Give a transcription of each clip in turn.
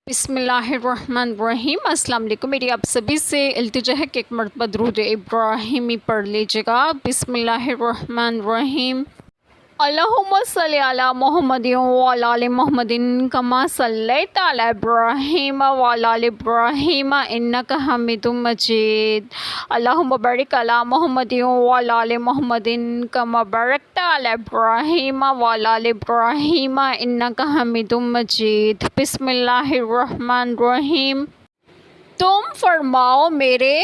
بسم اللہ الرحمن الرحیم۔ السلام علیکم۔ میری آپ سبھی سے التجا ہے کہ ایک مرتبہ درود ابراہیمی پڑھ لیجیے گا۔ بسم اللہ الرحمن الرحیم۔ اللہم صلی علی محمد وعلی آل محمد کما صلیت علی ابراہیم وعلی آل ابراہیم انک حمید مجید۔ اللہم بارک علی محمد وعلی آل محمد کما بارکت علی ابراہیم وعلی آل ابراہیم انک حمید مجید۔ بسم اللہ الرحمن الرحیم۔ تم فرماؤ میرے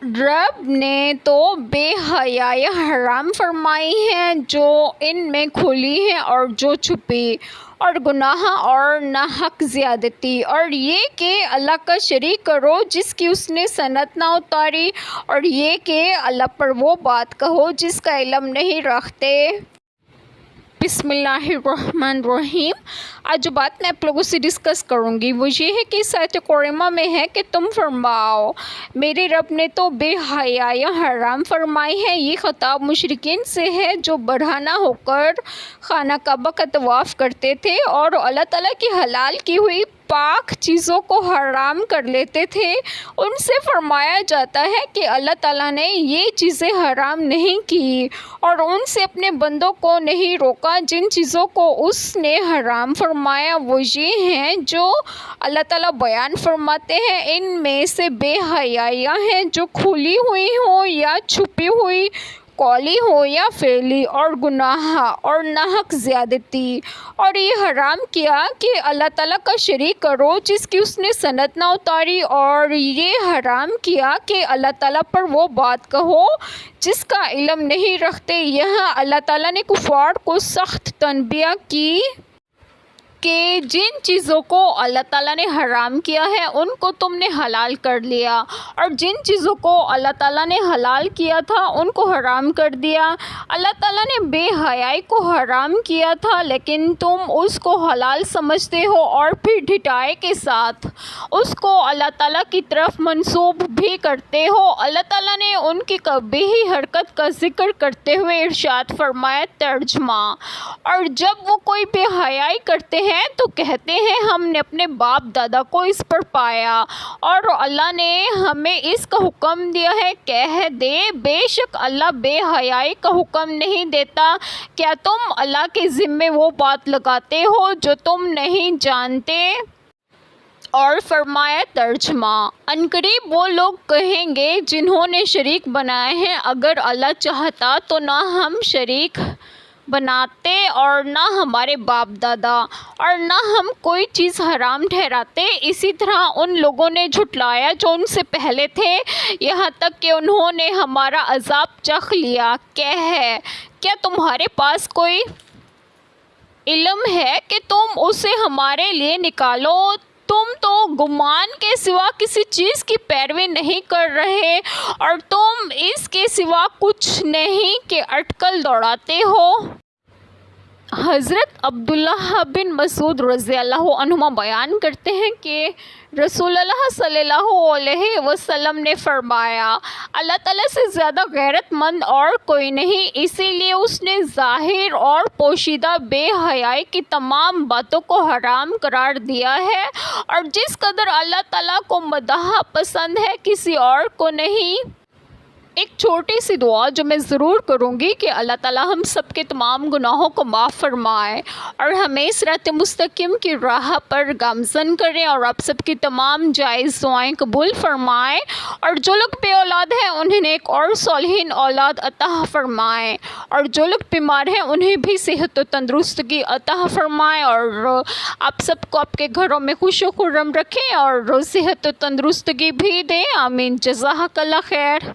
رب نے تو بے حیائی حرام فرمائی ہے جو ان میں کھلی ہے اور جو چھپی، اور گناہ اور ناحق زیادتی، اور یہ کہ اللہ کا شریک کرو جس کی اس نے صنعت نہ اتاری، اور یہ کہ اللہ پر وہ بات کہو جس کا علم نہیں رکھتے۔ بسم اللہ الرحمن الرحیم۔ آج جو بات میں آپ لوگوں سے ڈسکس کروں گی وہ یہ ہے کہ اس آیت کریمہ میں ہے کہ تم فرماؤ میرے رب نے تو بے حیائی حرام فرمائی ہے۔ یہ خطاب مشرکین سے ہے جو برہنہ ہو کر خانہ کعبہ کا طواف کرتے تھے اور اللہ تعالیٰ کی حلال کی ہوئی پاک چیزوں کو حرام کر لیتے تھے۔ ان سے فرمایا جاتا ہے کہ اللہ تعالیٰ نے یہ چیزیں حرام نہیں کی اور ان سے اپنے بندوں کو نہیں روکا۔ جن چیزوں کو اس نے حرام فرمایا وہ یہ ہیں جو اللہ تعالیٰ بیان فرماتے ہیں۔ ان میں سے بے حیائیاں ہیں جو کھلی ہوئی ہوں یا چھپی ہوئی، قولی ہو یا فعلی، اور گناہ اور ناحق زیادتی، اور یہ حرام کیا کہ اللہ تعالیٰ کا شریک کرو جس کی اس نے صنعت نہ اتاری، اور یہ حرام کیا کہ اللہ تعالیٰ پر وہ بات کہو جس کا علم نہیں رکھتے۔ یہاں اللہ تعالیٰ نے کفار کو سخت تنبیہ کی کہ جن چیزوں کو اللہ تعالیٰ نے حرام کیا ہے ان کو تم نے حلال کر لیا، اور جن چیزوں کو اللہ تعالیٰ نے حلال کیا تھا ان کو حرام کر دیا۔ اللہ تعالیٰ نے بے حیائی کو حرام کیا تھا لیکن تم اس کو حلال سمجھتے ہو اور پھر ڈھٹائی کے ساتھ اس کو اللہ تعالیٰ کی طرف منسوب بھی کرتے ہو۔ اللہ تعالیٰ نے ان کی قبیح حرکت کا ذکر کرتے ہوئے ارشاد فرمایا، ترجمہ: اور جب وہ کوئی بے حیائی کرتے ہیں تو کہتے ہیں ہم نے اپنے باپ دادا کو اس پر پایا، اور اللہ نے ہمیں اس کا حکم دیا ہے۔ کہہ دے بے شک اللہ بے حیائی کا حکم نہیں دیتا۔ کیا تم اللہ کے ذمے وہ بات لگاتے ہو جو تم نہیں جانتے؟ اور فرمایا، ترجمہ: عنقریب وہ لوگ کہیں گے جنہوں نے شریک بنائے ہیں، اگر اللہ چاہتا تو نہ ہم شریک بناتے اور نہ ہمارے باپ دادا، اور نہ ہم کوئی چیز حرام ٹھہراتے۔ اسی طرح ان لوگوں نے جھٹلایا جو ان سے پہلے تھے، یہاں تک کہ انہوں نے ہمارا عذاب چکھ لیا۔ کیا تمہارے پاس کوئی علم ہے کہ تم اسے ہمارے لیے نکالو؟ تم تو گمان کے سوا کسی چیز کی پیروی نہیں کر رہے، اور تم اس کے سوا کچھ نہیں کہ اٹکل دوڑاتے ہو۔ حضرت عبداللہ بن مسعود رضی اللہ عنہما بیان کرتے ہیں کہ رسول اللہ صلی اللہ علیہ وسلم نے فرمایا، اللہ تعالیٰ سے زیادہ غیرت مند اور کوئی نہیں، اسی لیے اس نے ظاہر اور پوشیدہ بے حیائی کی تمام باتوں کو حرام قرار دیا ہے، اور جس قدر اللہ تعالیٰ کو مداح پسند ہے کسی اور کو نہیں۔ ایک چھوٹی سی دعا جو میں ضرور کروں گی کہ اللہ تعالیٰ ہم سب کے تمام گناہوں کو معاف فرمائے اور ہمیں صراط مستقیم کی راہ پر گامزن کرے، اور آپ سب کی تمام جائز دعائیں قبول فرمائے، اور جو لوگ بے اولاد ہیں انہیں ایک اور صالحین اولاد عطا فرمائے، اور جو لوگ بیمار ہیں انہیں بھی صحت و تندرستگی عطا فرمائے، اور آپ سب کو آپ کے گھروں میں خوش و خرم رکھیں اور صحت و تندرستگی بھی دے۔ آمین۔ جزاک اللہ خیر۔